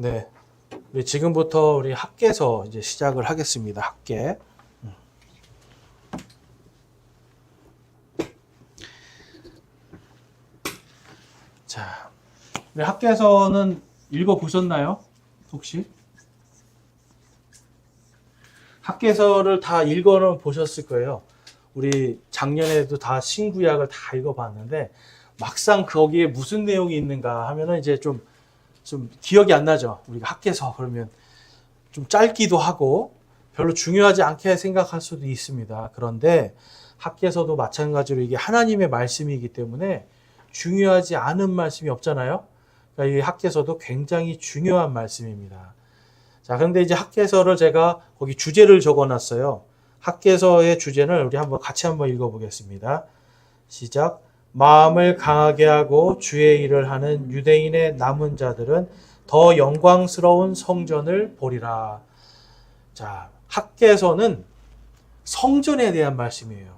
네. 우리 지금부터 우리 학개서 이제 시작을 하겠습니다. 학개. 자, 우리 학개서는 읽어보셨나요? 혹시? 학개서를 다 읽어는 보셨을 거예요. 우리 작년에도 다 신구약을 다 읽어봤는데 막상 거기에 무슨 내용이 있는가 하면은 이제 좀 기억이 안 나죠. 우리가 학개서 그러면 좀 짧기도 하고 별로 중요하지 않게 생각할 수도 있습니다. 그런데 학개서도 마찬가지로 이게 하나님의 말씀이기 때문에 중요하지 않은 말씀이 없잖아요. 그러니까 이 학개서도 굉장히 중요한 말씀입니다. 자, 그런데 이제 학개서를 제가 거기 주제를 적어놨어요. 학개서의 주제는 우리 같이 한번 읽어보겠습니다. 시작. 마음을 강하게 하고 주의 일을 하는 유대인의 남은 자들은 더 영광스러운 성전을 보리라. 자, 학개서는 성전에 대한 말씀이에요.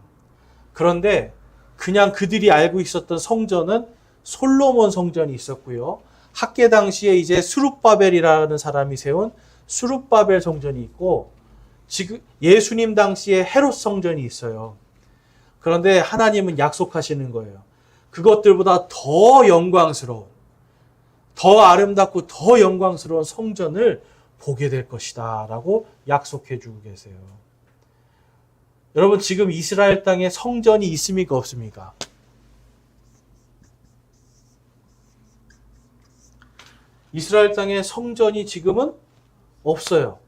그런데 그냥 그들이 알고 있었던 성전은 솔로몬 성전이 있었고요. 학개 당시에 이제 스룹바벨이라는 사람이 세운 스룹바벨 성전이 있고, 지금 예수님 당시에 헤롯 성전이 있어요. 그런데 하나님은 약속하시는 거예요. 그것들보다 더 영광스러운, 더 아름답고 더 영광스러운 성전을 보게 될 것이다 라고 약속해 주고 계세요. 여러분, 지금 이스라엘 땅에 성전이 있습니까? 없습니까? 이스라엘 땅에 성전이 지금은 없어요.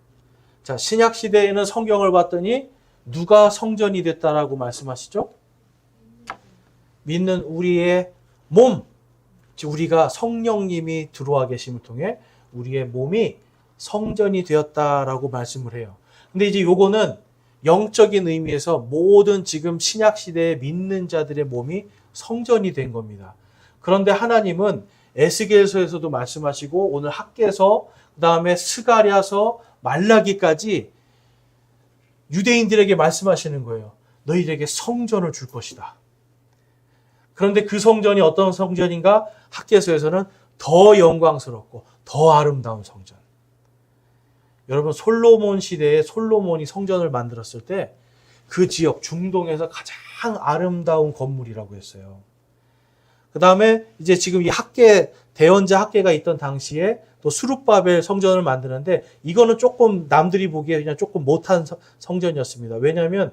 자, 신약 시대에는 성경을 봤더니 누가 성전이 됐다라고 말씀하시죠? 믿는 우리의 몸, 즉 우리가 성령님이 들어와 계심을 통해 우리의 몸이 성전이 되었다라고 말씀을 해요. 근데 이제 요거는 영적인 의미에서 모든 지금 신약 시대에 믿는 자들의 몸이 성전이 된 겁니다. 그런데 하나님은 에스겔서에서도 말씀하시고 오늘 학개서, 그다음에 스가랴서, 말라기까지 유대인들에게 말씀하시는 거예요. 너희에게 성전을 줄 것이다. 그런데 그 성전이 어떤 성전인가? 학개서에서는 더 영광스럽고 더 아름다운 성전. 여러분, 솔로몬 시대에 솔로몬이 성전을 만들었을 때 그 지역 중동에서 가장 아름다운 건물이라고 했어요. 그 다음에 이제 지금 이 대언자 학개가 있던 당시에 또 스룹바벨 성전을 만드는데 이거는 조금 남들이 보기에 그냥 조금 못한 성전이었습니다. 왜냐하면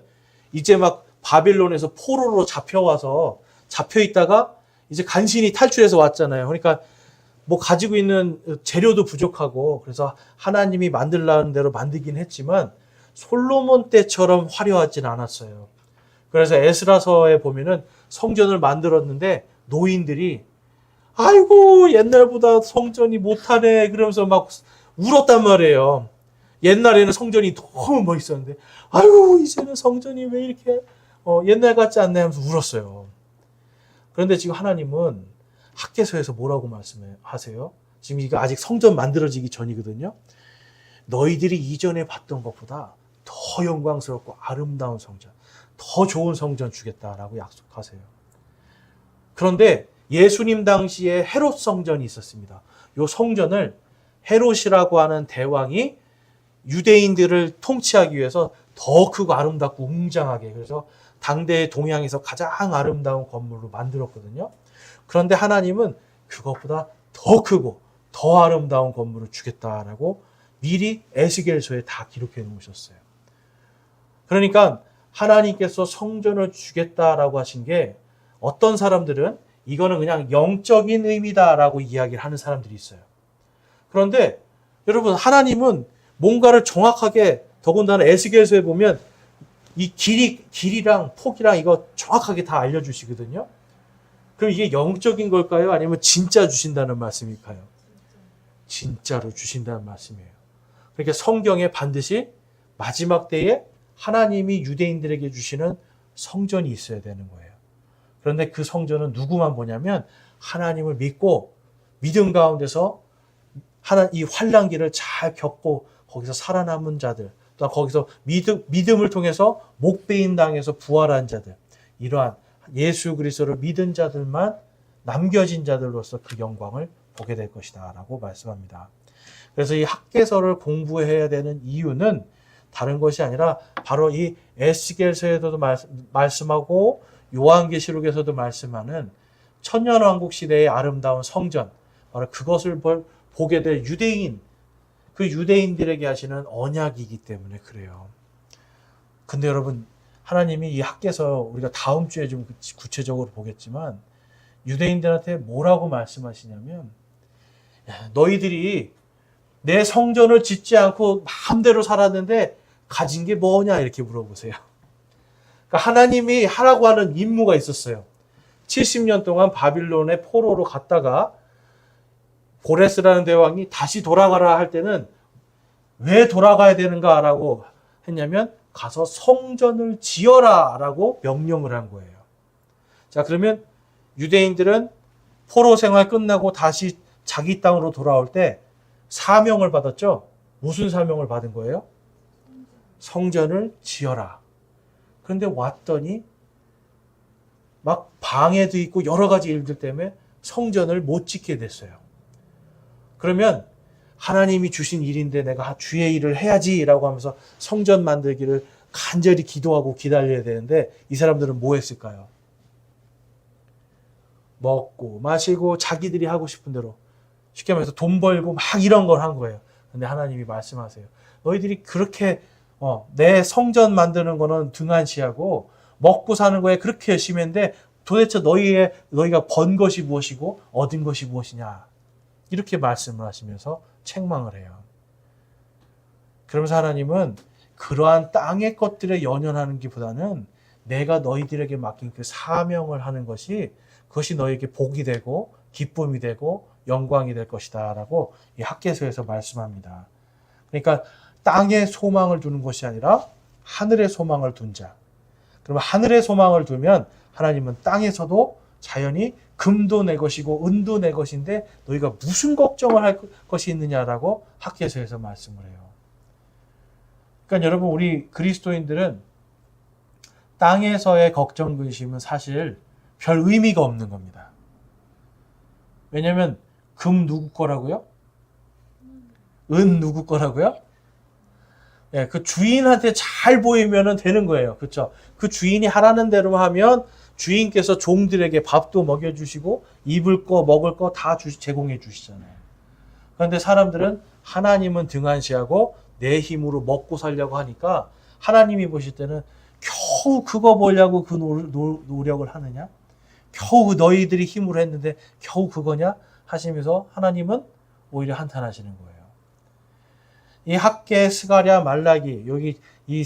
이제 막 바빌론에서 포로로 잡혀와서 잡혀 있다가 이제 간신히 탈출해서 왔잖아요. 그러니까 뭐 가지고 있는 재료도 부족하고 그래서 하나님이 만들라는 대로 만들긴 했지만 솔로몬 때처럼 화려하진 않았어요. 그래서 에스라서에 보면은 성전을 만들었는데 노인들이 아이고 옛날보다 성전이 못하네 그러면서 막 울었단 말이에요. 옛날에는 성전이 너무 멋있었는데 아이고 이제는 성전이 왜 이렇게 옛날 같지 않네 하면서 울었어요. 그런데 지금 하나님은 학개서에서 뭐라고 말씀하세요? 지금 이거 아직 성전 만들어지기 전이거든요. 너희들이 이전에 봤던 것보다 더 영광스럽고 아름다운 성전, 더 좋은 성전 주겠다라고 약속하세요. 그런데 예수님 당시에 헤롯 성전이 있었습니다. 이 성전을 헤롯이라고 하는 대왕이 유대인들을 통치하기 위해서 더 크고 아름답고 웅장하게, 그래서 당대의 동양에서 가장 아름다운 건물로 만들었거든요. 그런데 하나님은 그것보다 더 크고 더 아름다운 건물을 주겠다라고 미리 에스겔서에 다 기록해 놓으셨어요. 그러니까 하나님께서 성전을 주겠다라고 하신 게 어떤 사람들은 이거는 그냥 영적인 의미다라고 이야기를 하는 사람들이 있어요. 그런데 여러분, 하나님은 뭔가를 정확하게, 더군다나 에스겔서에 보면 이 길이랑 폭이랑 이거 정확하게 다 알려주시거든요. 그럼 이게 영적인 걸까요? 아니면 진짜 주신다는 말씀일까요? 진짜로 주신다는 말씀이에요. 그러니까 성경에 반드시 마지막 때에 하나님이 유대인들에게 주시는 성전이 있어야 되는 거예요. 그런데 그 성전은 누구만 보냐면 하나님을 믿고 믿음 가운데서 이 환난기를 잘 겪고 거기서 살아남은 자들, 또 거기서 믿음을 통해서 목베임 당해서 부활한 자들, 이러한 예수 그리스도를 믿은 자들만 남겨진 자들로서 그 영광을 보게 될 것이다 라고 말씀합니다. 그래서 이 학개서를 공부해야 되는 이유는 다른 것이 아니라 바로 이 에스겔서에서도 말씀하고 요한계시록에서도 말씀하는 천년왕국 시대의 아름다운 성전, 바로 그것을 보게 될 유대인, 그 유대인들에게 하시는 언약이기 때문에 그래요. 근데 여러분, 하나님이 이 학개서 우리가 다음 주에 좀 구체적으로 보겠지만 유대인들한테 뭐라고 말씀하시냐면, 너희들이 내 성전을 짓지 않고 마음대로 살았는데 가진 게 뭐냐 이렇게 물어보세요. 그러니까 하나님이 하라고 하는 임무가 있었어요. 70년 동안 바빌론의 포로로 갔다가 고레스라는 대왕이 다시 돌아가라 할 때는 왜 돌아가야 되는가라고 했냐면 가서 성전을 지어라 라고 명령을 한 거예요. 자, 그러면 유대인들은 포로 생활 끝나고 다시 자기 땅으로 돌아올 때 사명을 받았죠. 무슨 사명을 받은 거예요? 성전을 지어라. 그런데 왔더니 막 방해도 있고 여러 가지 일들 때문에 성전을 못 짓게 됐어요. 그러면 하나님이 주신 일인데 내가 주의 일을 해야지라고 하면서 성전 만들기를 간절히 기도하고 기다려야 되는데 이 사람들은 뭐 했을까요? 먹고 마시고 자기들이 하고 싶은 대로, 쉽게 말해서 돈 벌고 막 이런 걸 한 거예요. 근데 하나님이 말씀하세요. 너희들이 그렇게 내 성전 만드는 거는 등한시하고 먹고 사는 거에 그렇게 열심히 했는데 도대체 너희가 번 것이 무엇이고 얻은 것이 무엇이냐, 이렇게 말씀을 하시면서 책망을 해요. 그러면서 하나님은 그러한 땅의 것들에 연연하는 것보다는 내가 너희들에게 맡긴 그 사명을 하는 것이, 그것이 너희에게 복이 되고 기쁨이 되고 영광이 될 것이다 라고 이 학개서에서 말씀합니다. 그러니까 땅에 소망을 두는 것이 아니라 하늘에 소망을 둔 자. 그러면 하늘에 소망을 두면 하나님은 땅에서도 자연히 금도 내 것이고 은도 내 것인데 너희가 무슨 걱정을 할 것이 있느냐라고 학개서에서 말씀을 해요. 그러니까 여러분, 우리 그리스도인들은 땅에서의 걱정 근심은 사실 별 의미가 없는 겁니다. 왜냐하면 금 누구 거라고요? 은 누구 거라고요? 예, 그 주인한테 잘 보이면 되는 거예요. 그렇죠? 그 주인이 하라는 대로 하면 주인께서 종들에게 밥도 먹여주시고 입을 거 먹을 거 다 제공해 주시잖아요. 그런데 사람들은 하나님은 등한시하고 내 힘으로 먹고 살려고 하니까 하나님이 보실 때는 겨우 그거 보려고 그 노력을 하느냐? 겨우 너희들이 힘으로 했는데 겨우 그거냐? 하시면서 하나님은 오히려 한탄하시는 거예요. 이 학개, 스가랴, 말라기, 여기 이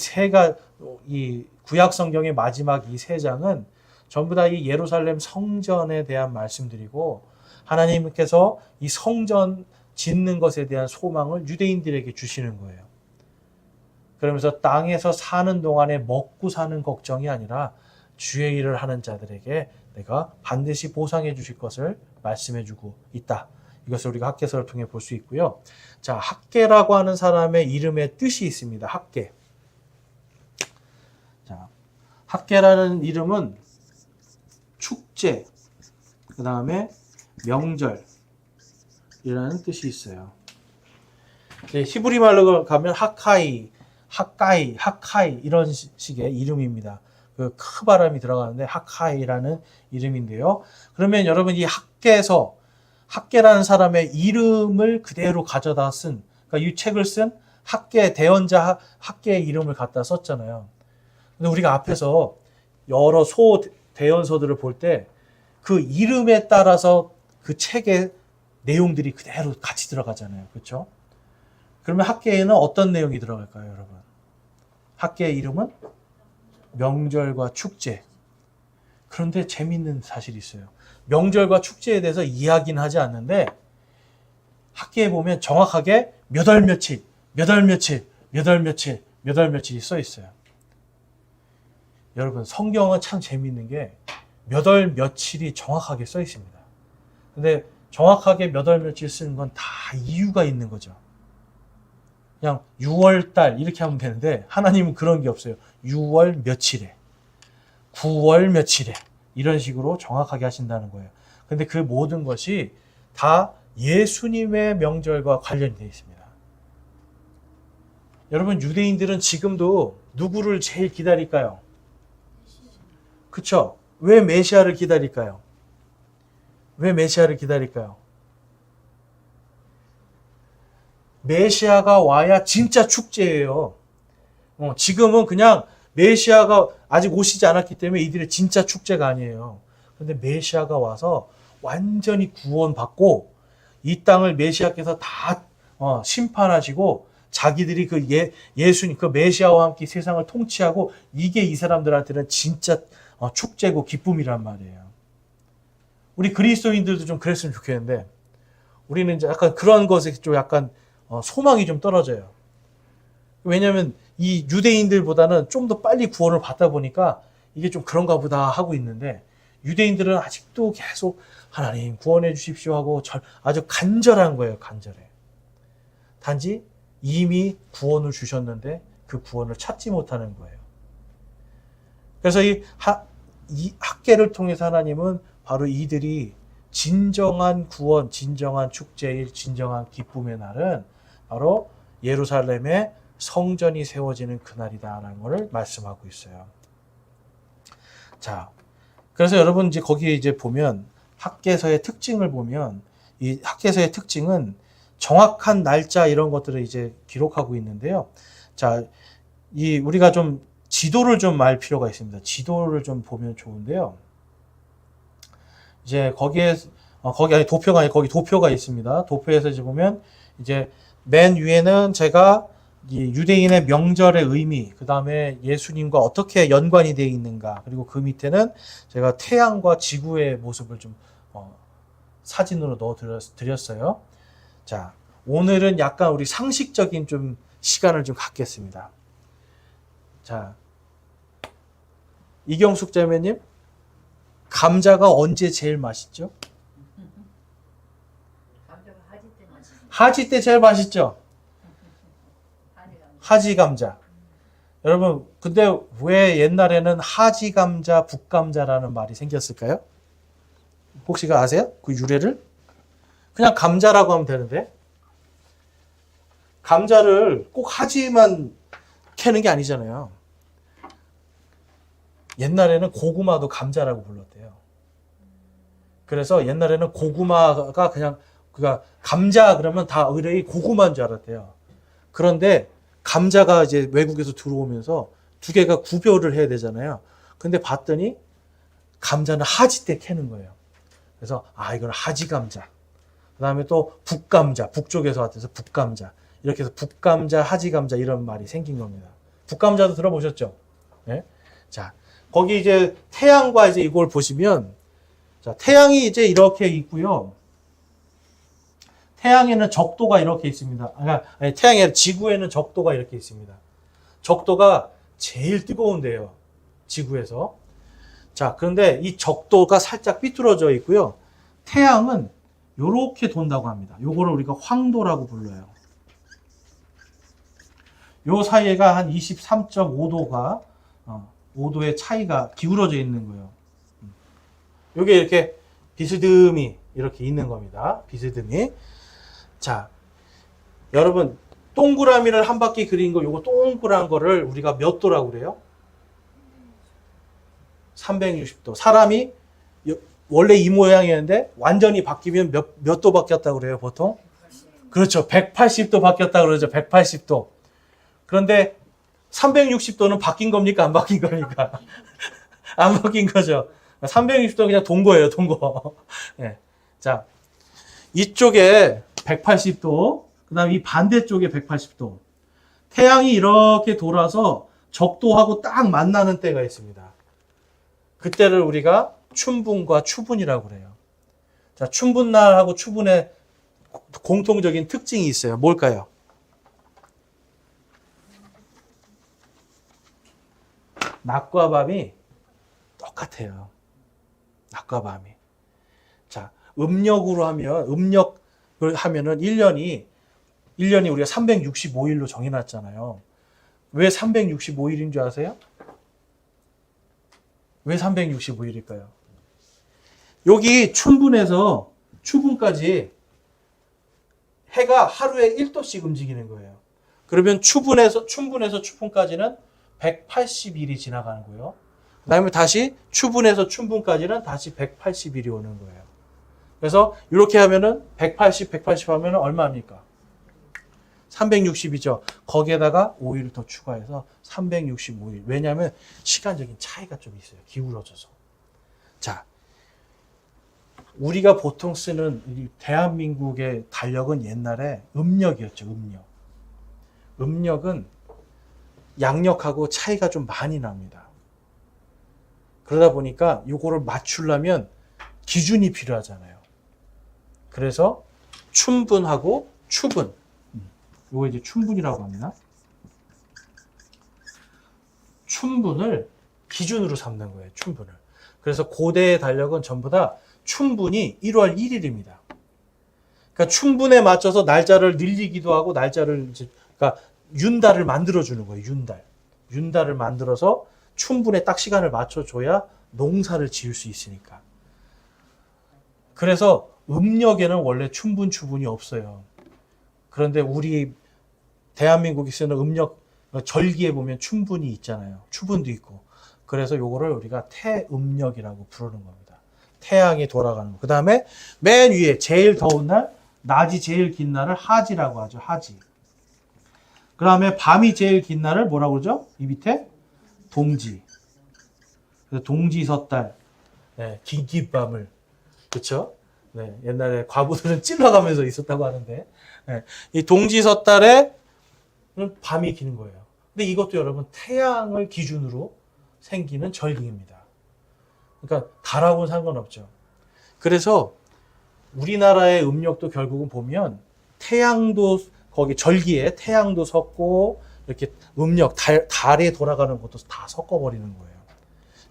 구약 성경의 마지막 이 세 장은 전부 다 이 예루살렘 성전에 대한 말씀드리고, 하나님께서 이 성전 짓는 것에 대한 소망을 유대인들에게 주시는 거예요. 그러면서 땅에서 사는 동안에 먹고 사는 걱정이 아니라 주의 일을 하는 자들에게 내가 반드시 보상해 주실 것을 말씀해 주고 있다. 이것을 우리가 학개서를 통해 볼 수 있고요. 자, 학개라고 하는 사람의 이름의 뜻이 있습니다. 학개. 자, 학개라는 이름은 축제, 그 다음에 명절이라는 뜻이 있어요. 히브리 말로 가면 하카이 이런 식의 이름입니다. 그 크 발음이 들어가는데 하카이라는 이름인데요. 그러면 여러분, 이 학개라는 사람의 이름을 그대로 가져다 쓴, 그러니까 이 책을 쓴 학개 대언자 학개의 이름을 갖다 썼잖아요. 근데 우리가 앞에서 여러 대연서들을 볼 때 그 이름에 따라서 그 책의 내용들이 그대로 같이 들어가잖아요. 그렇죠? 그러면 학개에는 어떤 내용이 들어갈까요, 여러분? 학개의 이름은 명절과 축제. 그런데 재미있는 사실이 있어요. 명절과 축제에 대해서 이야기는 하지 않는데 학개에 보면 정확하게 몇 월 며칠 며칠이 써 있어요. 여러분, 성경은 참 재미있는 게 몇 월 며칠이 정확하게 써 있습니다. 근데 정확하게 몇 월 며칠 쓰는 건 다 이유가 있는 거죠. 그냥 6월 달 이렇게 하면 되는데 하나님은 그런 게 없어요. 6월 며칠에, 9월 며칠에 이런 식으로 정확하게 하신다는 거예요. 근데 그 모든 것이 다 예수님의 명절과 관련이 되어 있습니다. 여러분, 유대인들은 지금도 누구를 제일 기다릴까요? 그쵸? 왜 메시아를 기다릴까요? 왜 메시아를 기다릴까요? 메시아가 와야 진짜 축제예요. 지금은 그냥 메시아가 아직 오시지 않았기 때문에 이들의 진짜 축제가 아니에요. 그런데 메시아가 와서 완전히 구원받고 이 땅을 메시아께서 다 심판하시고 자기들이 그 예수님, 그 메시아와 함께 세상을 통치하고 이게 이 사람들한테는 진짜 축제고 기쁨이란 말이에요. 우리 그리스도인들도 좀 그랬으면 좋겠는데 우리는 이제 약간 그런 것에 좀 약간 소망이 좀 떨어져요. 왜냐하면 이 유대인들보다는 좀 더 빨리 구원을 받다 보니까 이게 좀 그런가 보다 하고 있는데 유대인들은 아직도 계속 하나님 구원해 주십시오 하고 아주 간절한 거예요. 간절해. 단지 이미 구원을 주셨는데 그 구원을 찾지 못하는 거예요. 그래서 이 학계를 통해서 하나님은 바로 이들이 진정한 구원, 진정한 축제일, 진정한 기쁨의 날은 바로 예루살렘에 성전이 세워지는 그날이다라는 것을 말씀하고 있어요. 자, 그래서 여러분 이제 거기에 이제 보면 학계서의 특징을 보면 이 학계서의 특징은 정확한 날짜 이런 것들을 이제 기록하고 있는데요. 자, 우리가 좀 지도를 좀 알 필요가 있습니다. 지도를 좀 보면 좋은데요. 이제 거기 도표가 아니 거기 도표가 있습니다. 도표에서 이제 보면 이제 맨 위에는 제가 이 유대인의 명절의 의미, 그 다음에 예수님과 어떻게 연관이 되어 있는가, 그리고 그 밑에는 제가 태양과 지구의 모습을 좀 사진으로 넣어 드렸어요. 자, 오늘은 약간 우리 상식적인 좀 시간을 좀 갖겠습니다. 자, 이경숙 자매님, 감자가 언제 제일 맛있죠? 감자가 하지 때 맛있어. 하지 때 제일 맛있죠? 하지 감자. 여러분, 근데 왜 옛날에는 하지 감자, 북감자라는 말이 생겼을까요? 혹시 아세요? 그 유래를? 그냥 감자라고 하면 되는데 감자를 꼭 하지만 캐는 게 아니잖아요. 옛날에는 고구마도 감자라고 불렀대요. 그래서 옛날에는 고구마가 그냥 감자 그러면 다 의뢰이 고구마인 줄 알았대요. 그런데 감자가 이제 외국에서 들어오면서 두 개가 구별을 해야 되잖아요. 근데 봤더니 감자는 하지 때 캐는 거예요. 그래서 이건 하지 감자. 그 다음에 또 북감자, 북쪽에서 왔대서 북감자. 이렇게 해서 북감자, 하지 감자 이런 말이 생긴 겁니다. 북감자도 들어보셨죠? 네? 자, 거기 이제 태양과 이제 이걸 보시면, 자, 태양이 이제 이렇게 있고요. 태양에는 적도가 이렇게 있습니다. 아니, 태양에 지구에는 적도가 이렇게 있습니다. 적도가 제일 뜨거운데요. 지구에서. 자, 그런데 이 적도가 살짝 삐뚤어져 있고요. 태양은 이렇게 돈다고 합니다. 요거를 우리가 황도라고 불러요. 요 사이에가 한 23.5도가 5도의 차이가 기울어져 있는 거예요. 요게 이렇게 비스듬히 이렇게 있는 겁니다. 비스듬히. 자, 여러분 동그라미를 한 바퀴 그린 거 요거 동그란 거를 우리가 몇 도라고 그래요? 360도. 사람이 원래 이 모양이었는데 완전히 바뀌면 몇 도 바뀌었다고 그래요, 보통? 그렇죠. 180도 바뀌었다고 그러죠. 180도. 그런데 360도는 바뀐 겁니까? 안 바뀐 겁니까? 안 바뀐 거죠. 360도는 그냥 돈 거예요, 돈 거. 네. 자, 이쪽에 180도, 그 다음에 이 반대쪽에 180도. 태양이 이렇게 돌아서 적도하고 딱 만나는 때가 있습니다. 그때를 우리가 춘분과 추분이라고 그래요. 자, 춘분날하고 추분의 공통적인 특징이 있어요. 뭘까요? 낮과 밤이 똑같아요. 낮과 밤이. 자, 음력으로 하면, 음력을 하면은 1년이 우리가 365일로 정해놨잖아요. 왜 365일인 줄 아세요? 왜 365일일까요? 여기 춘분에서 추분까지 해가 하루에 1도씩 움직이는 거예요. 그러면 춘분에서 추분까지는 180일이 지나가는 거예요. 그 다음에 다시 추분에서 춘분까지는 다시 180일이 오는 거예요. 그래서 이렇게 하면은 180 하면은 얼마입니까? 360이죠. 거기에다가 5일을 더 추가해서 365일. 왜냐하면 시간적인 차이가 좀 있어요. 기울어져서. 자, 우리가 보통 쓰는 이 대한민국의 달력은 옛날에 음력이었죠. 음력. 음력은 양력하고 차이가 좀 많이 납니다. 그러다 보니까 이거를 맞추려면 기준이 필요하잖아요. 그래서 춘분하고 추분. 이거 이제 춘분이라고 합니다. 춘분을 기준으로 삼는 거예요. 춘분을. 그래서 고대의 달력은 전부 다 춘분이 1월 1일입니다. 그러니까 춘분에 맞춰서 날짜를 늘리기도 하고 날짜를 이제 그러니까 윤달을 만들어 주는 거예요. 윤달을 만들어서 춘분에 딱 시간을 맞춰 줘야 농사를 지을 수 있으니까. 그래서 음력에는 원래 춘분, 추분이 없어요. 그런데 우리 대한민국이 쓰는 음력 절기에 보면 춘분이 있잖아요. 추분도 있고. 그래서 요거를 우리가 태음력이라고 부르는 겁니다. 태양이 돌아가는 거. 그 다음에 맨 위에 제일 더운 날, 낮이 제일 긴 날을 하지라고 하죠. 하지. 그 다음에 밤이 제일 긴 날을 뭐라고 그러죠? 이 밑에 동지. 그래서 동지섣달. 네, 긴긴밤을. 그렇죠? 네, 옛날에 과부들은 찔러가면서 있었다고 하는데, 네, 이 동지섣달에 밤이 긴 거예요. 근데 이것도 여러분 태양을 기준으로 생기는 절기입니다. 그러니까 달하고는 상관없죠. 그래서 우리나라의 음력도 결국은 보면 태양도 거기 절기에 태양도 섞고 이렇게 음력 달에 돌아가는 것도 다 섞어버리는 거예요.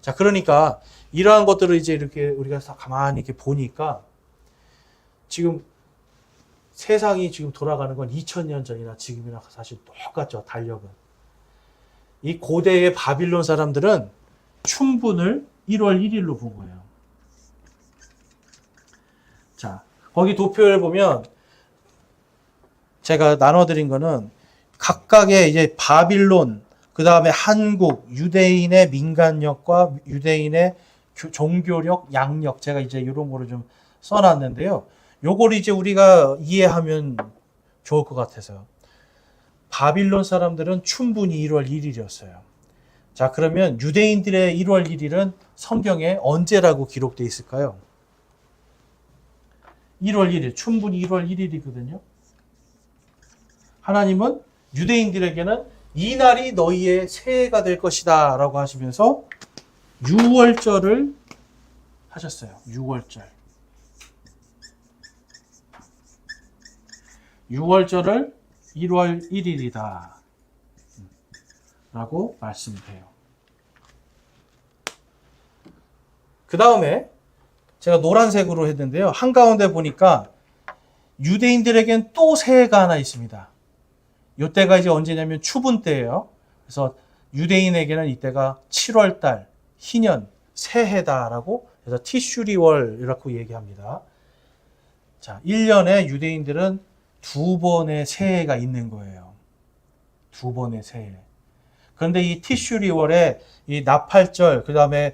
자, 그러니까 이러한 것들을 이제 이렇게 우리가 가만히 이렇게 보니까 지금 세상이 지금 돌아가는 건 2000년 전이나 지금이나 사실 똑같죠. 달력은. 이 고대의 바빌론 사람들은 춘분을 1월 1일로 본 거예요. 자, 거기 도표를 보면 제가 나눠드린 거는 각각의 이제 바빌론, 그 다음에 한국, 유대인의 민간력과 유대인의 종교력, 양력, 제가 이제 이런 거를 좀 써놨는데요. 요걸 이제 우리가 이해하면 좋을 것 같아서요. 바빌론 사람들은 춘분이 1월 1일이었어요. 자, 그러면 유대인들의 1월 1일은 성경에 언제라고 기록되어 있을까요? 1월 1일, 춘분이 1월 1일이거든요. 하나님은 유대인들에게는 이 날이 너희의 새해가 될 것이다 라고 하시면서 6월절을 하셨어요. 6월절. 6월절을 1월 1일이다 라고 말씀해요. 그 다음에 제가 노란색으로 했는데요. 한가운데 보니까 유대인들에겐 또 새해가 하나 있습니다. 이때가 이제 언제냐면 추분 때예요. 그래서 유대인에게는 이때가 7월달, 희년, 새해다라고 해서 티슈리월이라고 얘기합니다. 자, 1년에 유대인들은 2번의 새해가 있는 거예요. 2번의 새해. 그런데 이 티슈리월에 이 나팔절, 그 다음에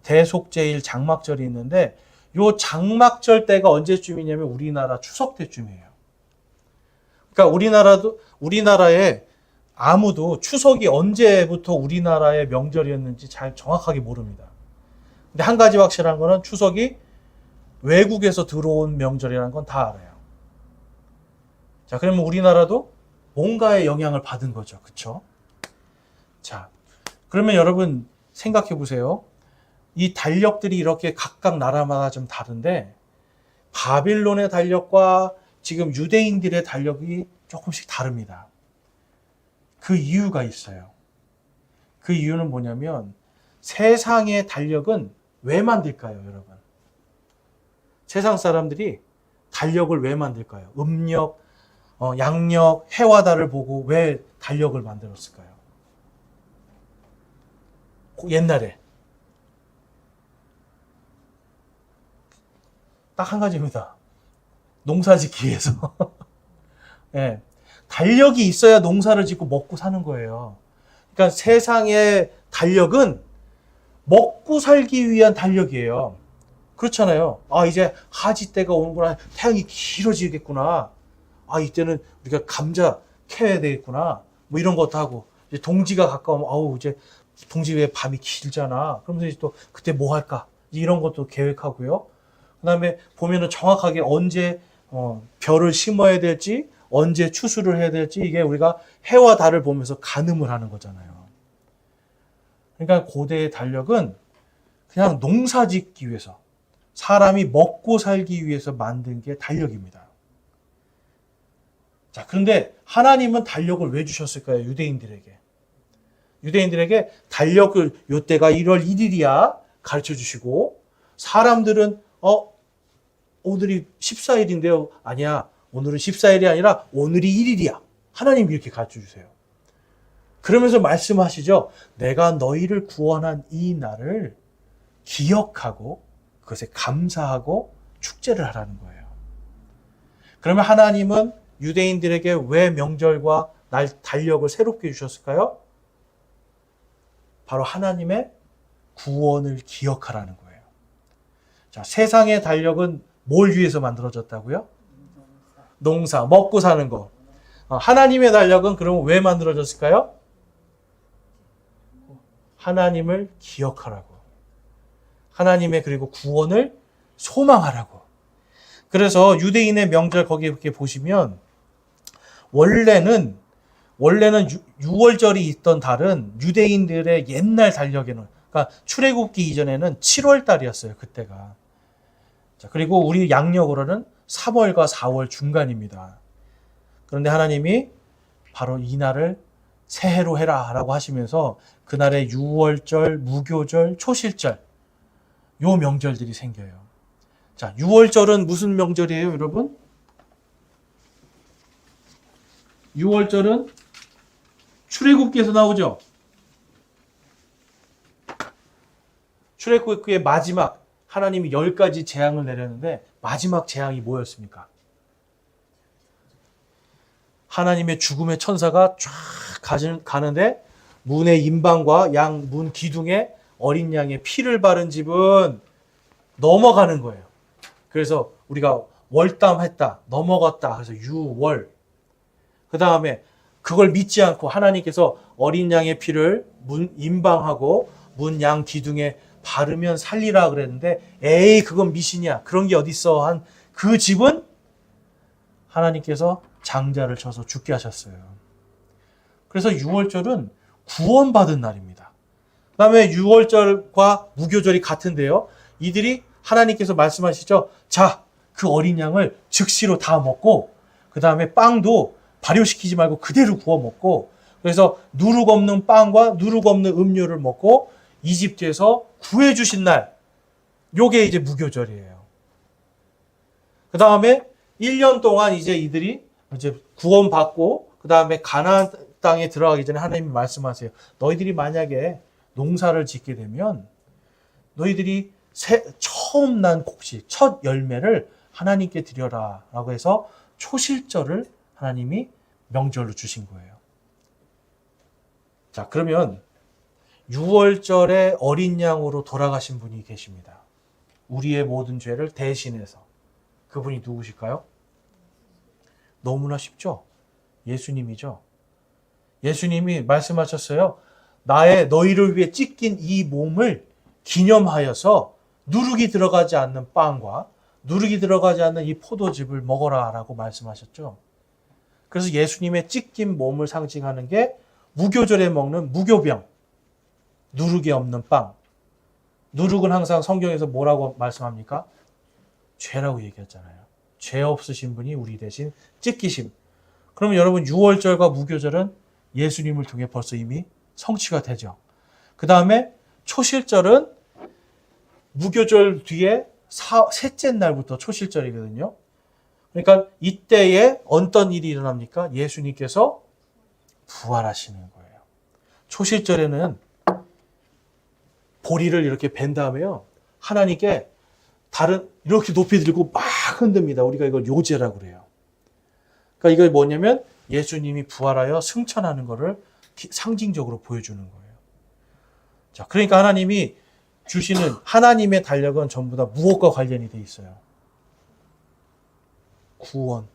대속제일 장막절이 있는데 요 장막절 때가 언제쯤이냐면 우리나라 추석 때쯤이에요. 그러니까 우리나라에 아무도 추석이 언제부터 우리나라의 명절이었는지 잘 정확하게 모릅니다. 근데 한 가지 확실한 거는 추석이 외국에서 들어온 명절이라는 건 다 알아요. 자, 그러면 우리나라도 뭔가의 영향을 받은 거죠. 그쵸? 자, 그러면 여러분 생각해 보세요. 이 달력들이 이렇게 각각 나라마다 좀 다른데 바빌론의 달력과 지금 유대인들의 달력이 조금씩 다릅니다. 그 이유가 있어요. 그 이유는 뭐냐면 세상의 달력은 왜 만들까요, 여러분? 세상 사람들이 달력을 왜 만들까요? 음력, 양력, 해와 달을 보고 왜 달력을 만들었을까요? 옛날에 딱 한 가지입니다. 농사 짓기 위해서. 예. 달력이 있어야 농사를 짓고 먹고 사는 거예요. 그러니까 세상의 달력은 먹고 살기 위한 달력이에요. 그렇잖아요. 아, 이제 하지 때가 오는구나. 태양이 길어지겠구나. 아, 이때는 우리가 감자 캐야 되겠구나. 뭐 이런 것도 하고. 이제 동지가 가까우면, 아우, 이제 동지 왜 밤이 길잖아. 그러면서 이제 또 그때 뭐 할까? 이런 것도 계획하고요. 그 다음에 보면은 정확하게 언제 별을 심어야 될지, 언제 추수를 해야 될지, 이게 우리가 해와 달을 보면서 가늠을 하는 거잖아요. 그러니까 고대의 달력은 그냥 농사 짓기 위해서, 사람이 먹고 살기 위해서 만든 게 달력입니다. 자, 그런데 하나님은 달력을 왜 주셨을까요? 유대인들에게. 유대인들에게 달력을 요때가 1월 1일이야 가르쳐 주시고, 사람들은 오늘이 14일인데요. 아니야. 오늘은 14일이 아니라 오늘이 1일이야. 하나님이 이렇게 가르쳐 주세요. 그러면서 말씀하시죠. 내가 너희를 구원한 이 날을 기억하고 그것에 감사하고 축제를 하라는 거예요. 그러면 하나님은 유대인들에게 왜 명절과 날 달력을 새롭게 주셨을까요? 바로 하나님의 구원을 기억하라는 거예요. 자, 세상의 달력은 뭘 위해서 만들어졌다고요? 농사, 먹고 사는 거. 하나님의 달력은 그러면 왜 만들어졌을까요? 하나님을 기억하라고. 하나님의 그리고 구원을 소망하라고. 그래서 유대인의 명절 거기 이렇게 보시면 원래는 6월절이 있던 달은 유대인들의 옛날 달력에는, 그러니까 출애굽기 이전에는 7월 달이었어요. 그때가. 자, 그리고 우리 양력으로는 3월과 4월 중간입니다. 그런데 하나님이 바로 이 날을 새해로 해라 라고 하시면서 그날에 6월절, 무교절, 초실절 요 명절들이 생겨요. 자, 6월절은 무슨 명절이에요, 여러분? 6월절은 출애굽기에서 나오죠. 출애굽기의 마지막, 하나님이 10가지 재앙을 내렸는데 마지막 재앙이 뭐였습니까? 하나님의 죽음의 천사가 쫙 가는데 문의 임방과 양 문 기둥에 어린 양의 피를 바른 집은 넘어가는 거예요. 그래서 우리가 월담했다, 넘어갔다. 그래서 유월. 그 다음에 그걸 믿지 않고 하나님께서 어린 양의 피를 문 임방하고 문 양 기둥에 바르면 살리라 그랬는데, 에이 그건 미신이야. 그런 게 어딨어. 한 그 집은 하나님께서 장자를 쳐서 죽게 하셨어요. 그래서 6월절은 구원받은 날입니다. 그 다음에 6월절과 무교절이 같은데요. 이들이 하나님께서 말씀하시죠. 자, 그 어린 양을 즉시로 다 먹고 그 다음에 빵도 발효시키지 말고 그대로 구워 먹고, 그래서 누룩 없는 빵과 누룩 없는 음료를 먹고 이집트에서 구해주신 날, 요게 이제 무교절이에요. 그 다음에 1년 동안 이제 이들이 이제 구원받고 그 다음에 가나안 땅에 들어가기 전에 하나님이 말씀하세요. 너희들이 만약에 농사를 짓게 되면 너희들이 처음 난 곡식, 첫 열매를 하나님께 드려라 라고 해서 초실절을 하나님이 명절로 주신 거예요. 자, 그러면 6월절에 어린 양으로 돌아가신 분이 계십니다. 우리의 모든 죄를 대신해서. 그분이 누구실까요? 너무나 쉽죠? 예수님이죠. 예수님이 말씀하셨어요. 너희를 위해 찢긴 이 몸을 기념하여서 누룩이 들어가지 않는 빵과 누룩이 들어가지 않는 이 포도즙을 먹어라 라고 말씀하셨죠. 그래서 예수님의 찢긴 몸을 상징하는 게 무교절에 먹는 무교병, 누룩이 없는 빵. 누룩은 항상 성경에서 뭐라고 말씀합니까? 죄라고 얘기했잖아요. 죄 없으신 분이 우리 대신 찢기심. 그러면 여러분 6월절과 무교절은 예수님을 통해 벌써 이미 성취가 되죠. 그 다음에 초실절은 무교절 뒤에 셋째 날부터 초실절이거든요. 그러니까 이때에 어떤 일이 일어납니까? 예수님께서 부활하시는 거예요. 초실절에는 보리를 이렇게 벤 다음에요. 하나님께 이렇게 높이 들고 막 흔듭니다. 우리가 이걸 요제라고 그래요. 그러니까 이게 뭐냐면 예수님이 부활하여 승천하는 것을 상징적으로 보여주는 거예요. 자, 그러니까 하나님이 주시는 하나님의 달력은 전부 다 무엇과 관련이 돼 있어요? 구원.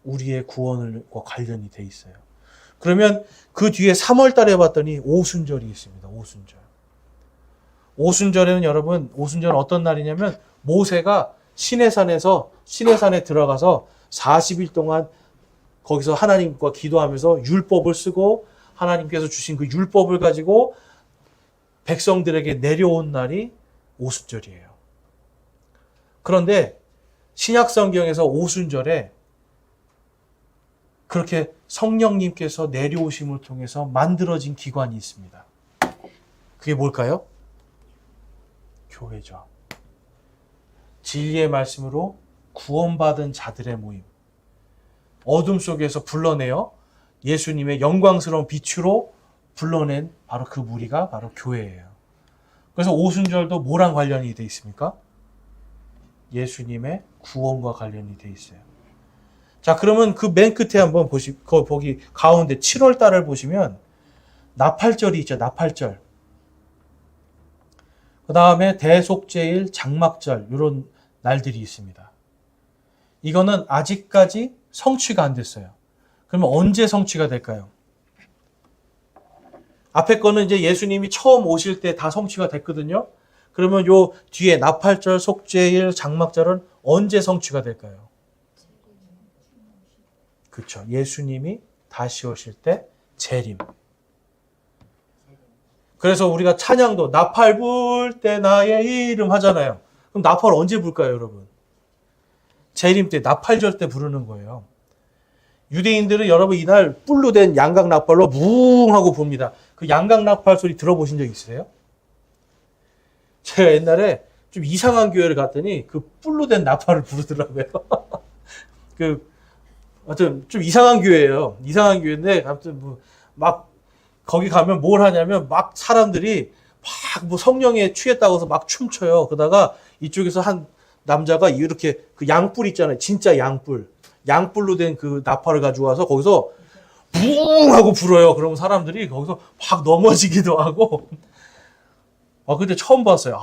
우리의 구원과 관련이 돼 있어요. 그러면 그 뒤에 3월 달에 봤더니 오순절이 있습니다. 오순절. 오순절에는 여러분, 오순절은 어떤 날이냐면 모세가 시내산에 들어가서 40일 동안 거기서 하나님과 기도하면서 율법을 쓰고 하나님께서 주신 그 율법을 가지고 백성들에게 내려온 날이 오순절이에요. 그런데 신약 성경에서 오순절에 그렇게 성령님께서 내려오심을 통해서 만들어진 기관이 있습니다. 그게 뭘까요? 교회죠. 진리의 말씀으로 구원받은 자들의 모임. 어둠 속에서 불러내어 예수님의 영광스러운 빛으로 불러낸 바로 그 무리가 바로 교회예요. 그래서 오순절도 뭐랑 관련이 돼 있습니까? 예수님의 구원과 관련이 돼 있어요. 자, 그러면 그 맨 끝에 한번 거기 가운데 7월 달을 보시면 나팔절이 있죠. 나팔절. 그 다음에 대속죄일, 장막절 이런 날들이 있습니다. 이거는 아직까지 성취가 안 됐어요. 그러면 언제 성취가 될까요? 앞에 거는 이제 예수님이 처음 오실 때 다 성취가 됐거든요. 그러면 요 뒤에 나팔절, 속죄일, 장막절은 언제 성취가 될까요? 그렇죠. 예수님이 다시 오실 때 재림. 그래서 우리가 찬양도 나팔 불 때 나의 이름 하잖아요. 그럼 나팔 언제 불까요, 여러분? 재림 때, 나팔절 때 부르는 거예요. 유대인들은 여러분 이날 뿔로 된 양각 나팔로 뭉 하고 붑니다. 그 양각 나팔 소리 들어보신 적 있으세요? 제가 옛날에 좀 이상한 교회를 갔더니 그 뿔로 된 나팔을 부르더라고요. 하여튼 좀 이상한 교회예요. 이상한 교회인데 아무튼 막 거기 가면 뭘 하냐면 막 사람들이 막 성령에 취했다고 해서 막 춤춰요. 그러다가 이쪽에서 한 남자가 이렇게 그 양뿔 있잖아요. 진짜 양뿔. 양뿔로 된 그 나팔을 가지고 와서 거기서 붕 하고 불어요. 그러면 사람들이 거기서 막 넘어지기도 하고. 근데 처음 봤어요.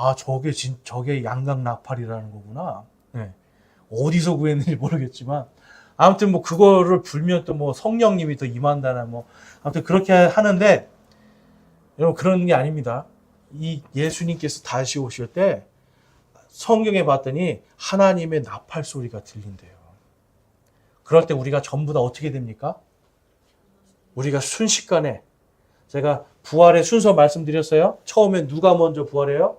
저게 양각 나팔이라는 거구나. 네. 어디서 구했는지 모르겠지만. 아무튼 그거를 불면 또 성령님이 더 임한다나 아무튼 그렇게 하는데, 여러분 그런 게 아닙니다. 이 예수님께서 다시 오실 때 성경에 봤더니 하나님의 나팔 소리가 들린대요. 그럴 때 우리가 전부 다 어떻게 됩니까? 우리가 순식간에, 제가 부활의 순서 말씀드렸어요. 처음에 누가 먼저 부활해요?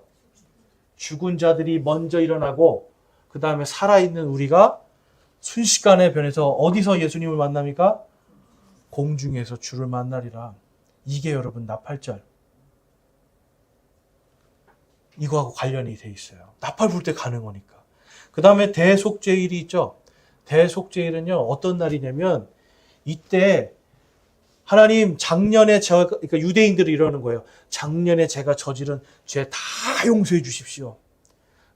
죽은 자들이 먼저 일어나고 그 다음에 살아있는 우리가 순식간에 변해서 어디서 예수님을 만납니까? 공중에서 주를 만나리라. 이게 여러분 나팔절. 이거하고 관련이 돼 있어요. 나팔 불 때 가는 거니까. 그 다음에 대속죄일이 있죠. 대속죄일은요, 어떤 날이냐면, 이때, 하나님, 작년에 그러니까 유대인들이 이러는 거예요. 작년에 제가 저지른 죄 다 용서해 주십시오.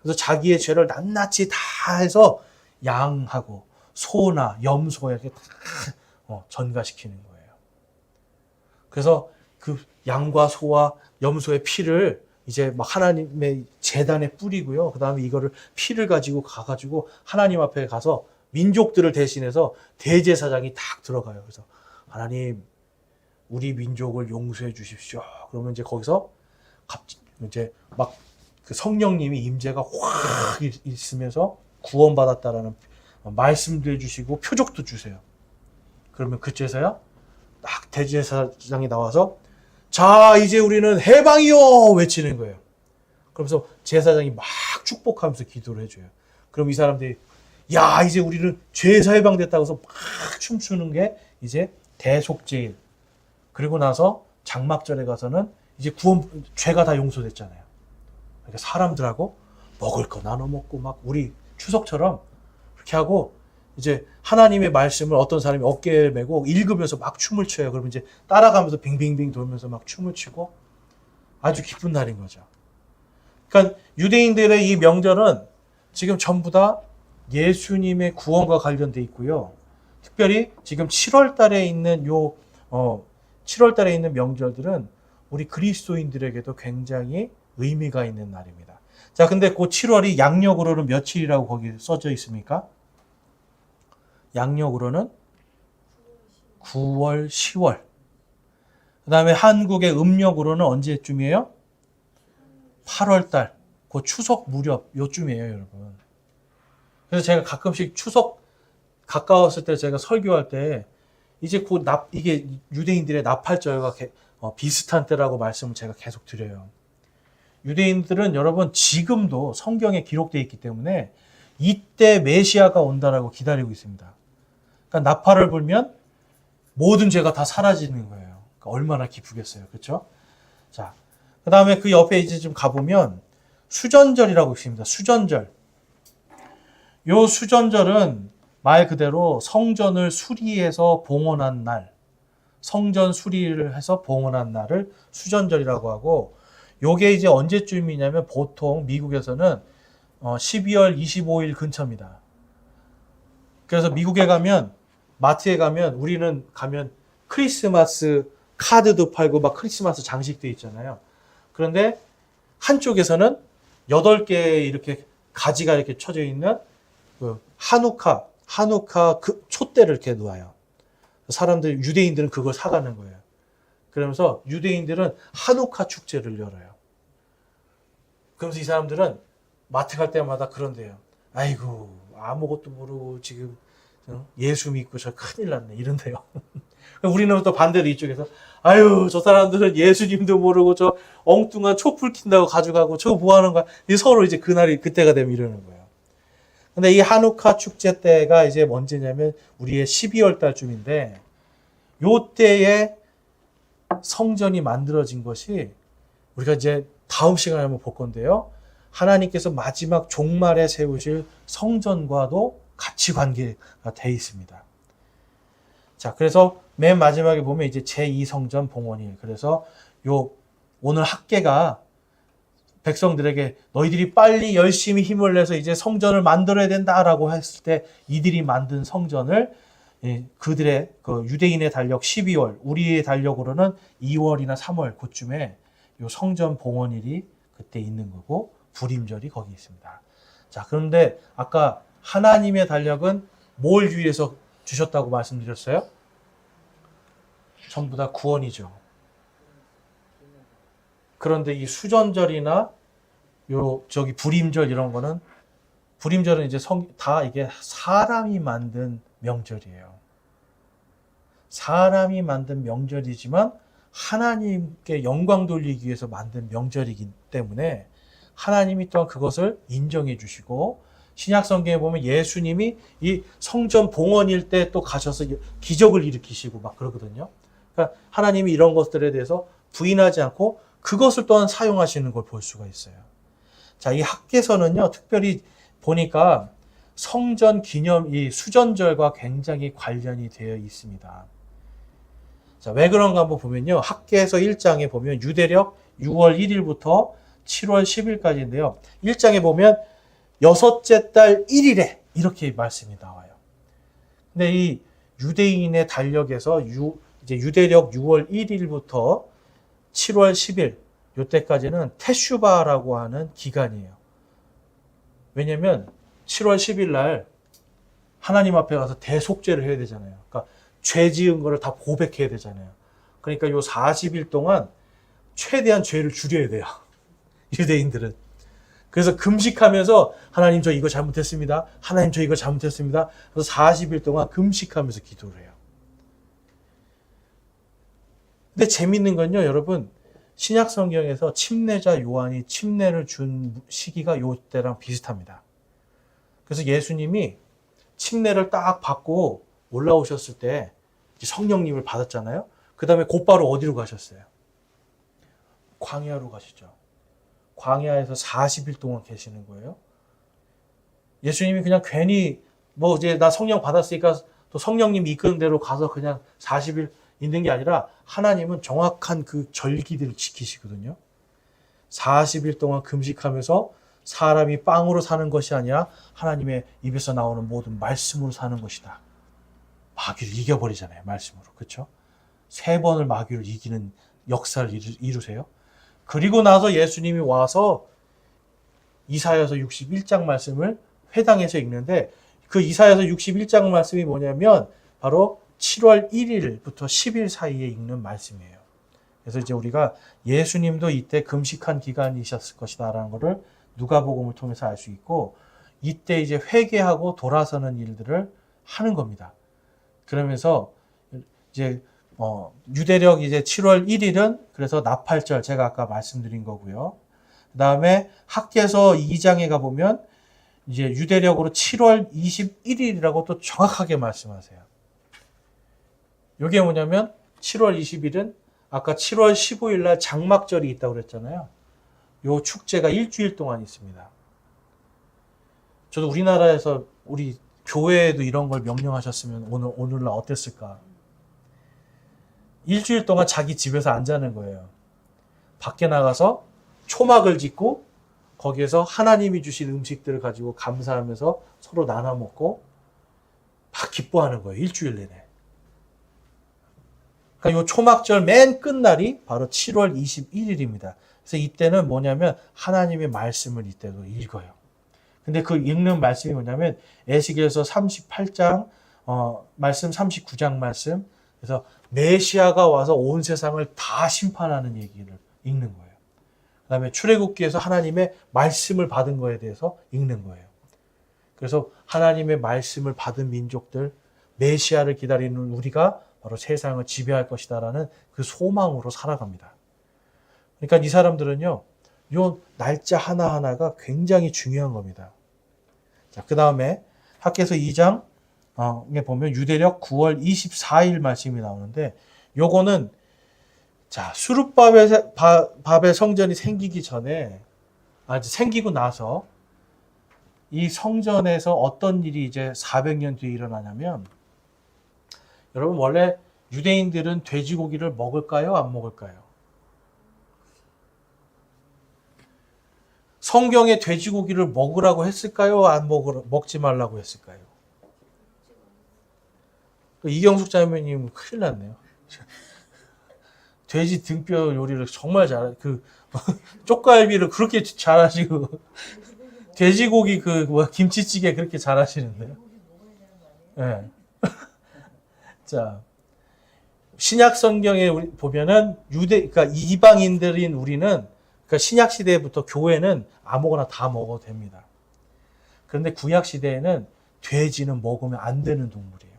그래서 자기의 죄를 낱낱이 다 해서 양하고, 소나 염소 이렇게 다 전가시키는 거예요. 그래서 그 양과 소와 염소의 피를 이제 막 하나님의 제단에 뿌리고요. 그 다음에 이거를 피를 가지고 가가지고 하나님 앞에 가서 민족들을 대신해서 대제사장이 딱 들어가요. 그래서 하나님, 우리 민족을 용서해 주십시오. 그러면 이제 거기서 이제 막 그 성령님이 임재가 확 있으면서 구원받았다라는 말씀도 해주시고 표적도 주세요. 그러면 그제서야 딱 대제사장이 나와서 자, 이제 우리는 해방이요! 외치는 거예요. 그러면서 제사장이 막 축복하면서 기도를 해줘요. 그럼 이 사람들이 야, 이제 우리는 죄에서 해방됐다고 해서 막 춤추는 게 이제 대속죄일. 그리고 나서 장막절에 가서는 이제 죄가 다 용서됐잖아요. 그러니까 사람들하고 먹을 거 나눠 먹고 막 우리 추석처럼 그렇게 하고 이제 하나님의 말씀을 어떤 사람이 어깨에 메고 읽으면서 막 춤을 춰요. 그러면 이제 따라가면서 빙빙빙 돌면서 막 춤을 추고 아주 기쁜 날인 거죠. 그러니까 유대인들의 이 명절은 지금 전부 다 예수님의 구원과 관련돼 있고요. 특별히 지금 7월 달에 있는 7월 달에 있는 명절들은 우리 그리스도인들에게도 굉장히 의미가 있는 날입니다. 자, 근데 그 7월이 양력으로는 며칠이라고 거기 써져 있습니까? 양력으로는 9월, 10월. 그 다음에 한국의 음력으로는 언제쯤이에요? 8월 달. 그 추석 무렵 요쯤이에요, 여러분. 그래서 제가 가끔씩 추석 가까웠을 때 제가 설교할 때 이제 곧 이게 유대인들의 나팔절과 비슷한 때라고 말씀을 제가 계속 드려요. 유대인들은 여러분 지금도 성경에 기록되어 있기 때문에 이때 메시아가 온다라고 기다리고 있습니다. 그러니까 나팔을 불면 모든 죄가 다 사라지는 거예요. 그러니까 얼마나 기쁘겠어요. 그렇죠? 자, 그 다음에 그 옆에 이제 좀 가보면 수전절이라고 있습니다. 수전절. 요 수전절은 말 그대로 성전을 수리해서 봉헌한 날, 성전 수리를 해서 봉헌한 날을 수전절이라고 하고, 요게 이제 언제쯤이냐면 보통 미국에서는 12월 25일 근처입니다. 그래서 미국에 가면, 마트에 가면, 우리는 가면 크리스마스 카드도 팔고 막 크리스마스 장식도 있잖아요. 그런데 한쪽에서는 8개의 이렇게 가지가 이렇게 쳐져 있는 그 한우카 그 촛대를 이렇게 놓아요. 사람들, 유대인들은 그걸 사가는 거예요. 그러면서 유대인들은 한우카 축제를 열어요. 그러면서 이 사람들은 마트 갈 때마다 그런데요. 아이고, 아무것도 모르고 지금 예수 믿고 저 큰일 났네. 이런데요. 우리는 또 반대로 이쪽에서 아유, 저 사람들은 예수님도 모르고 저 엉뚱한 촛불 킨다고 가져가고 저거 뭐 하는 거야. 서로 이제 그때가 되면 이러는 거예요. 근데 이 한우카 축제 때가 이제 언제냐면 우리의 12월 달쯤인데, 요 때에 성전이 만들어진 것이 우리가 이제 다음 시간에 한번 볼 건데요. 하나님께서 마지막 종말에 세우실 성전과도 같이 관계가 돼 있습니다. 자, 그래서 맨 마지막에 보면 이제 제2성전 봉헌일. 그래서 오늘 학계가 백성들에게 너희들이 빨리 열심히 힘을 내서 이제 성전을 만들어야 된다라고 했을 때 이들이 만든 성전을 그들의 그 유대인의 달력 12월, 우리의 달력으로는 2월이나 3월 그쯤에 요 성전 봉헌일이 그때 있는 거고 불임절이 거기 있습니다. 자, 그런데 아까 하나님의 달력은 뭘 위해서 주셨다고 말씀드렸어요? 전부 다 구원이죠. 그런데 이 수전절이나 불임절 이런 거는, 불임절은 이제 다 이게 사람이 만든 명절이에요. 사람이 만든 명절이지만 하나님께 영광 돌리기 위해서 만든 명절이기 때문에 하나님이 또한 그것을 인정해 주시고, 신약 성경에 보면 예수님이 이 성전 봉헌일 때 또 가셔서 기적을 일으키시고 막 그러거든요. 그러니까 하나님이 이런 것들에 대해서 부인하지 않고 그것을 또한 사용하시는 걸 볼 수가 있어요. 자, 이 학계서는요, 특별히 보니까 성전 기념, 이 수전절과 굉장히 관련이 되어 있습니다. 자, 왜 그런가 한번 보면요. 학계서 1장에 보면 유대력 6월 1일부터 7월 10일까지인데요. 1장에 보면 여섯째 달 1일에 이렇게 말씀이 나와요. 근데 이 유대인의 달력에서 이제 유대력 6월 1일부터 7월 10일 요때까지는 테슈바라고 하는 기간이에요. 왜냐면 7월 10일 날 하나님 앞에 가서 대속죄를 해야 되잖아요. 그러니까 죄 지은 거를 다 고백해야 되잖아요. 그러니까 요 40일 동안 최대한 죄를 줄여야 돼요. 유대인들은. 그래서 금식하면서 하나님 저 이거 잘못했습니다. 하나님 저 이거 잘못했습니다. 그래서 40일 동안 금식하면서 기도를 해요. 근데 재밌는 건요, 여러분. 신약 성경에서 침례자 요한이 침례를 준 시기가 요때랑 비슷합니다. 그래서 예수님이 침례를 딱 받고 올라오셨을 때 성령님을 받았잖아요. 그 다음에 곧바로 어디로 가셨어요? 광야로 가시죠. 광야에서 40일 동안 계시는 거예요. 예수님이 그냥 괜히 뭐 이제 나 성령 받았으니까 또 성령님이 이끄는 대로 가서 그냥 40일 있는 게 아니라 하나님은 정확한 그 절기들을 지키시거든요. 40일 동안 금식하면서 사람이 빵으로 사는 것이 아니라 하나님의 입에서 나오는 모든 말씀으로 사는 것이다. 막 마귀를 이겨버리잖아요. 말씀으로. 그렇죠? 3번을 마귀를 이기는 역사를 이루세요. 그리고 나서 예수님이 와서 이사야서 61장 말씀을 회당에서 읽는데 그 이사야서 61장 말씀이 뭐냐면 바로 7월 1일부터 10일 사이에 읽는 말씀이에요. 그래서 이제 우리가 예수님도 이때 금식한 기간이셨을 것이다라는 것을 누가복음을 통해서 알 수 있고 이때 이제 회개하고 돌아서는 일들을 하는 겁니다. 그러면서 이제 유대력 이제 7월 1일은 그래서 나팔절 제가 아까 말씀드린 거고요. 그다음에 학개서 2장에 가 보면 이제 유대력으로 7월 21일이라고 또 정확하게 말씀하세요. 이게 뭐냐면 7월 20일은 아까 7월 15일 날 장막절이 있다고 그랬잖아요. 요 축제가 일주일 동안 있습니다. 저도 우리나라에서 우리 교회에도 이런 걸 명령하셨으면 오늘날 어땠을까? 일주일 동안 자기 집에서 안 자는 거예요. 밖에 나가서 초막을 짓고 거기에서 하나님이 주신 음식들을 가지고 감사하면서 서로 나눠 먹고 막 기뻐하는 거예요. 일주일 내내. 그러니까 이 초막절 맨 끝날이 바로 7월 21일입니다. 그래서 이때는 뭐냐면 하나님의 말씀을 이때도 읽어요. 근데 그 읽는 말씀이 뭐냐면 에스겔서 38장 말씀 39장 말씀. 그래서 메시아가 와서 온 세상을 다 심판하는 얘기를 읽는 거예요. 그다음에 출애굽기에서 하나님의 말씀을 받은 거에 대해서 읽는 거예요. 그래서 하나님의 말씀을 받은 민족들, 메시아를 기다리는 우리가 바로 세상을 지배할 것이다라는 그 소망으로 살아갑니다. 그러니까 이 사람들은요, 요 날짜 하나하나가 굉장히 중요한 겁니다. 자, 그 다음에 학개서 2장에 보면 유대력 9월 24일 말씀이 나오는데 요거는 자, 수룹바벨의 성전이 생기기 전에 생기고 나서 이 성전에서 어떤 일이 이제 400년 뒤에 일어나냐면 여러분 원래 유대인들은 돼지고기를 먹을까요? 안 먹을까요? 성경에 돼지고기를 먹으라고 했을까요? 안 먹지 말라고 했을까요? 이경숙 자매님 큰일 났네요. 돼지 등뼈 요리를 정말 쪽갈비를 그렇게 잘하시고 돼지고기 김치찌개 그렇게 잘하시는데요. 네. 자, 신약 성경에 보면은 그러니까 이방인들인 우리는 그러니까 신약 시대부터 교회는 아무거나 다 먹어도 됩니다. 그런데 구약 시대에는 돼지는 먹으면 안 되는 동물이에요.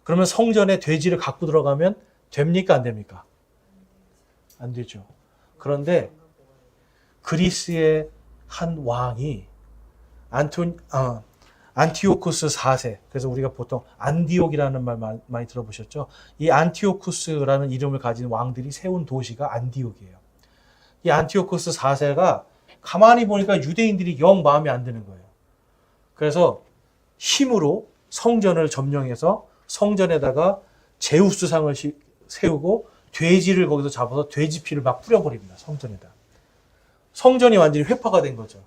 그러면 성전에 돼지를 갖고 들어가면 됩니까? 안 됩니까? 안 되죠. 그런데 그리스의 한 왕이 안티오쿠스 4세. 그래서 우리가 보통 안디옥이라는 말 많이 들어보셨죠? 이 안티오쿠스라는 이름을 가진 왕들이 세운 도시가 안디옥이에요. 이 안티오쿠스 4세가 가만히 보니까 유대인들이 영 마음에 안 드는 거예요. 그래서 힘으로 성전을 점령해서 성전에다가 제우스상을 세우고 돼지를 거기서 잡아서 돼지 피를 막 뿌려버립니다. 성전에다. 성전이 완전히 회파가 된 거죠.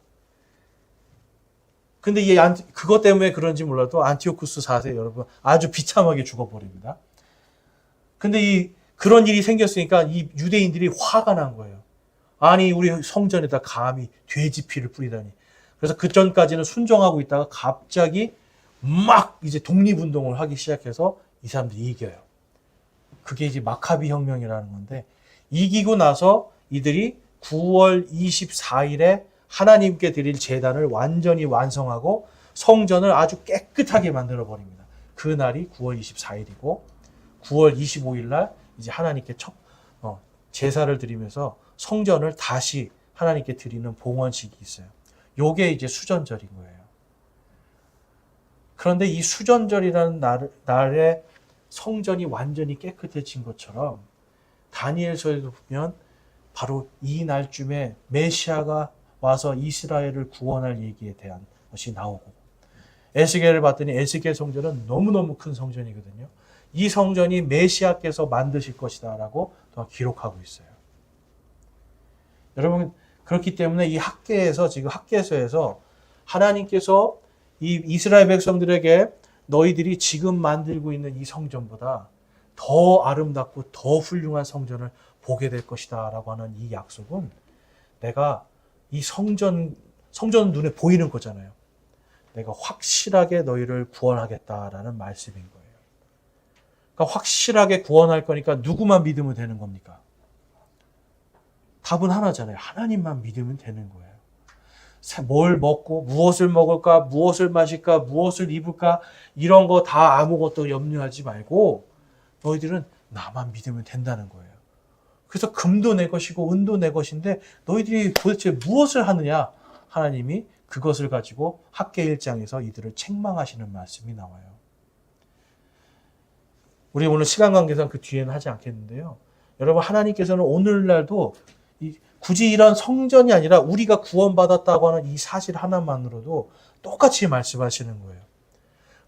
근데 그것 때문에 그런지 몰라도 안티오쿠스 4세 여러분 아주 비참하게 죽어버립니다. 근데 그런 일이 생겼으니까 이 유대인들이 화가 난 거예요. 아니 우리 성전에다 감히 돼지 피를 뿌리다니. 그래서 그 전까지는 순종하고 있다가 갑자기 막 이제 독립운동을 하기 시작해서 이 사람들이 이겨요. 그게 이제 마카비 혁명이라는 건데 이기고 나서 이들이 9월 24일에 하나님께 드릴 제단을 완전히 완성하고 성전을 아주 깨끗하게 만들어 버립니다. 그 날이 9월 24일이고 9월 25일 날 이제 하나님께 제사를 드리면서 성전을 다시 하나님께 드리는 봉헌식이 있어요. 요게 이제 수전절인 거예요. 그런데 이 수전절이라는 날에 성전이 완전히 깨끗해진 것처럼 다니엘서에도 보면 바로 이 날쯤에 메시아가 와서 이스라엘을 구원할 얘기에 대한 것이 나오고 에스겔을 봤더니 에스겔 성전은 너무너무 큰 성전이거든요. 이 성전이 메시아께서 만드실 것이다 라고 기록하고 있어요. 여러분 그렇기 때문에 이 지금 학개서에서 하나님께서 이 이스라엘 백성들에게 너희들이 지금 만들고 있는 이 성전보다 더 아름답고 더 훌륭한 성전을 보게 될 것이다 라고 하는 이 약속은 내가 이 성전은 눈에 보이는 거잖아요. 내가 확실하게 너희를 구원하겠다라는 말씀인 거예요. 그러니까 확실하게 구원할 거니까 누구만 믿으면 되는 겁니까? 답은 하나잖아요. 하나님만 믿으면 되는 거예요. 뭘 먹고 무엇을 먹을까, 무엇을 마실까, 무엇을 입을까 이런 거 다 아무것도 염려하지 말고 너희들은 나만 믿으면 된다는 거예요. 그래서 금도 내 것이고 은도 내 것인데 너희들이 도대체 무엇을 하느냐? 하나님이 그것을 가지고 학개 1장에서 이들을 책망하시는 말씀이 나와요. 우리 오늘 시간 관계상 그 뒤에는 하지 않겠는데요. 여러분 하나님께서는 오늘날도 굳이 이런 성전이 아니라 우리가 구원받았다고 하는 이 사실 하나만으로도 똑같이 말씀하시는 거예요.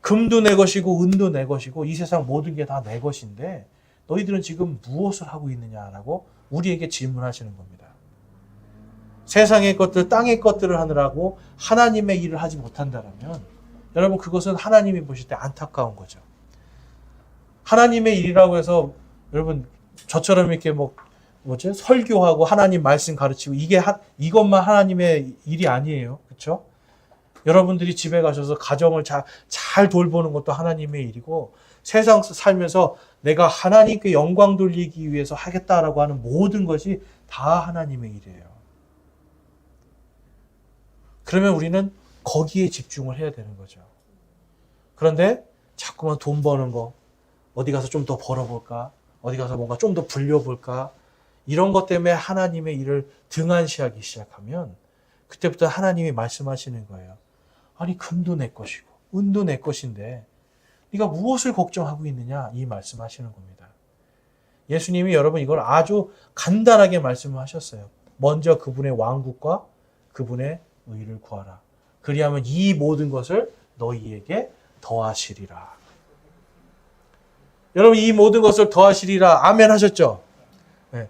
금도 내 것이고 은도 내 것이고 이 세상 모든 게 다 내 것인데 너희들은 지금 무엇을 하고 있느냐라고 우리에게 질문하시는 겁니다. 세상의 것들, 땅의 것들을 하느라고 하나님의 일을 하지 못한다면 여러분 그것은 하나님이 보실 때 안타까운 거죠. 하나님의 일이라고 해서 여러분 저처럼 이렇게 설교하고 하나님 말씀 가르치고 이것만 하나님의 일이 아니에요. 그렇죠? 여러분들이 집에 가셔서 가정을 잘 돌보는 것도 하나님의 일이고 세상 살면서 내가 하나님께 영광 돌리기 위해서 하겠다라고 하는 모든 것이 다 하나님의 일이에요. 그러면 우리는 거기에 집중을 해야 되는 거죠. 그런데 자꾸만 돈 버는 거, 어디 가서 좀 더 벌어볼까? 어디 가서 뭔가 좀 더 불려볼까? 이런 것 때문에 하나님의 일을 등한시하기 시작하면 그때부터 하나님이 말씀하시는 거예요. 아니 금도 내 것이고 은도 내 것인데 네가 무엇을 걱정하고 있느냐? 이 말씀하시는 겁니다. 예수님이 여러분 이걸 아주 간단하게 말씀하셨어요. 먼저 그분의 왕국과 그분의 의를 구하라. 그리하면 이 모든 것을 너희에게 더하시리라. 여러분 이 모든 것을 더하시리라. 아멘 하셨죠? 네.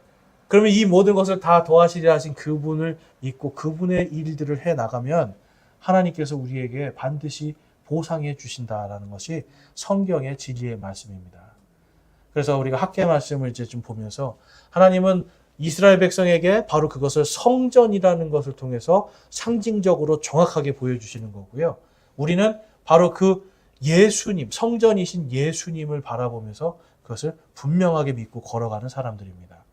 그러면 이 모든 것을 다 더하시리라 하신 그분을 믿고 그분의 일들을 해 나가면 하나님께서 우리에게 반드시 보상해 주신다라는 것이 성경의 진리의 말씀입니다. 그래서 우리가 학계 말씀을 이제 좀 보면서 하나님은 이스라엘 백성에게 바로 그것을 성전이라는 것을 통해서 상징적으로 정확하게 보여주시는 거고요. 우리는 바로 그 예수님, 성전이신 예수님을 바라보면서 그것을 분명하게 믿고 걸어가는 사람들입니다.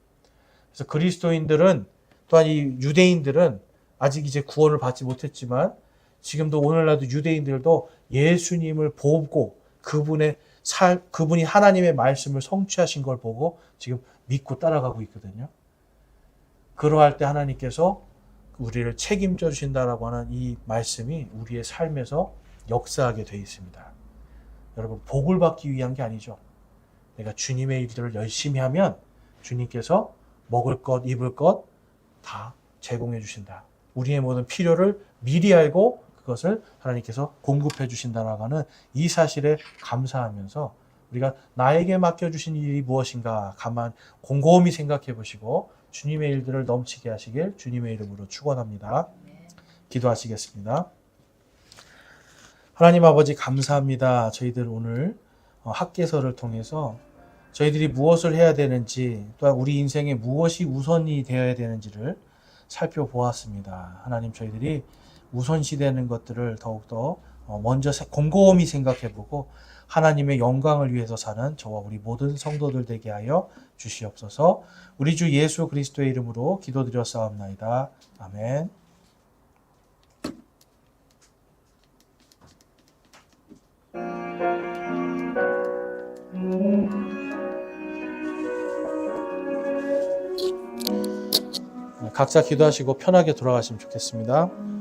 그래서 그리스도인들은 또한 이 유대인들은 아직 이제 구원을 받지 못했지만 지금도 오늘날도 유대인들도 예수님을 보고 그분이 하나님의 말씀을 성취하신 걸 보고 지금 믿고 따라가고 있거든요. 그러할 때 하나님께서 우리를 책임져 주신다라고 하는 이 말씀이 우리의 삶에서 역사하게 되어 있습니다. 여러분 복을 받기 위한 게 아니죠. 내가 주님의 일들을 열심히 하면 주님께서 먹을 것, 입을 것 다 제공해 주신다. 우리의 모든 필요를 미리 알고 그것을 하나님께서 공급해 주신다라고 하는 이 사실에 감사하면서 우리가 나에게 맡겨주신 일이 무엇인가 곰곰이 생각해 보시고 주님의 일들을 넘치게 하시길 주님의 이름으로 축원합니다. 기도하시겠습니다. 하나님 아버지 감사합니다. 저희들 오늘 학개서를 통해서 저희들이 무엇을 해야 되는지 또한 우리 인생에 무엇이 우선이 되어야 되는지를 살펴보았습니다. 하나님 저희들이 우선시되는 것들을 더욱더 먼저 곰곰이 생각해보고 하나님의 영광을 위해서 사는 저와 우리 모든 성도들 되게 하여 주시옵소서. 우리 주 예수 그리스도의 이름으로 기도드렸사옵나이다. 아멘. 각자 기도하시고 편하게 돌아가시면 좋겠습니다.